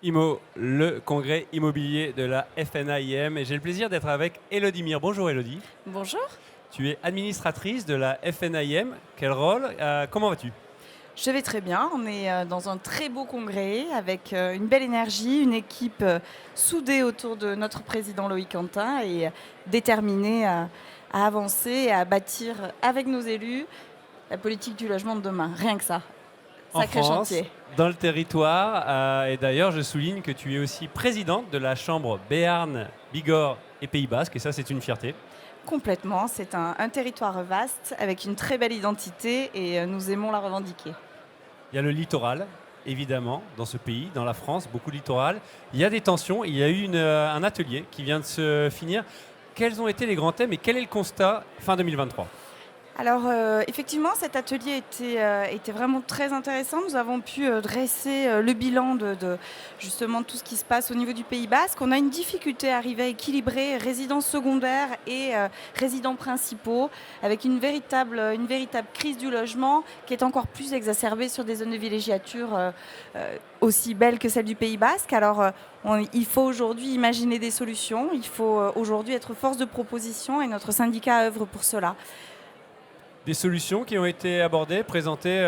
IMO, le congrès immobilier de la FNAIM. Et j'ai le plaisir d'être avec Élodie Mir. Bonjour Élodie. Bonjour, Tu es administratrice de la FNAIM. Quel rôle Comment vas-tu? je vais très bien. On est dans un très beau congrès avec une belle énergie, une équipe soudée autour de notre président Loïc Quentin et déterminée à avancer et à bâtir avec nos élus la politique du logement de demain. Rien que ça. En Sacré France, chantier. dans le territoire. Et d'ailleurs, je souligne que tu es aussi présidente de la chambre Béarn, Bigorre et Pays Basque. Et ça, c'est une fierté. Complètement. C'est un territoire vaste avec une très belle identité et nous aimons la revendiquer. Il y a le littoral, évidemment, dans ce pays, dans la France, beaucoup de littoral. Il y a des tensions. Il y a eu un atelier qui vient de se finir. Quels ont été les grands thèmes et quel est le constat fin 2023? Alors effectivement, cet atelier était vraiment très intéressant. Nous avons pu dresser le bilan de justement tout ce qui se passe au niveau du Pays Basque. On a une difficulté à arriver à équilibrer résidents secondaires et résidents principaux, avec une véritable crise du logement qui est encore plus exacerbée sur des zones de villégiature aussi belles que celles du Pays Basque. Alors il faut aujourd'hui imaginer des solutions, il faut aujourd'hui être force de proposition et notre syndicat œuvre pour cela. Des solutions qui ont été abordées, présentées.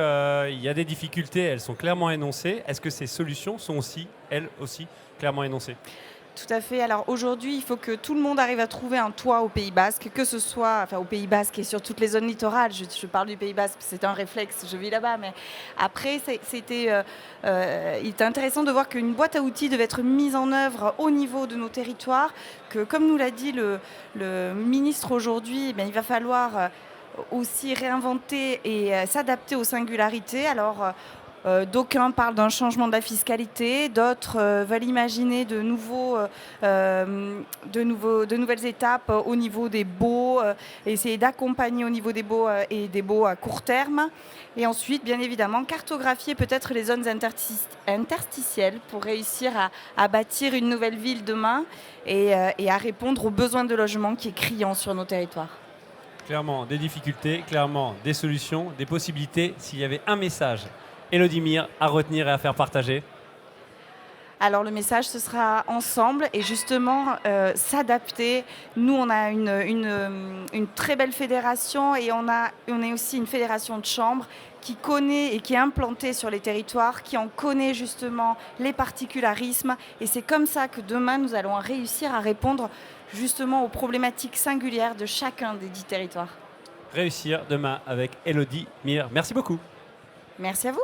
Il y a des difficultés, elles sont clairement énoncées. Est-ce que ces solutions sont aussi, elles aussi, clairement énoncées? Tout à fait. Alors aujourd'hui, il faut que tout le monde arrive à trouver un toit au Pays Basque, que ce soit enfin, au Pays Basque et sur toutes les zones littorales. Je parle du Pays Basque, c'est un réflexe, je vis là-bas. Mais après, il était intéressant de voir qu'une boîte à outils devait être mise en œuvre au niveau de nos territoires, que comme nous l'a dit le ministre aujourd'hui, il va falloir aussi réinventer et s'adapter aux singularités. Alors, d'aucuns parlent d'un changement de la fiscalité, d'autres veulent imaginer de nouvelles étapes au niveau des baux, essayer d'accompagner au niveau des baux et des baux à court terme. Et ensuite, bien évidemment, cartographier peut-être les zones interstitielles pour réussir à bâtir une nouvelle ville demain et à répondre aux besoins de logement qui est criant sur nos territoires. Clairement, des difficultés, clairement, des solutions, des possibilités. S'il y avait un message, Élodie Mir, à retenir et à faire partager. Alors le message, ce sera ensemble et justement s'adapter. Nous, on a une très belle fédération et on est aussi une fédération de chambres qui connaît et qui est implantée sur les territoires, qui en connaît justement les particularismes. Et c'est comme ça que demain, nous allons réussir à répondre justement aux problématiques singulières de chacun des 10 territoires. Réussir demain avec Élodie Mir. Merci beaucoup. Merci à vous.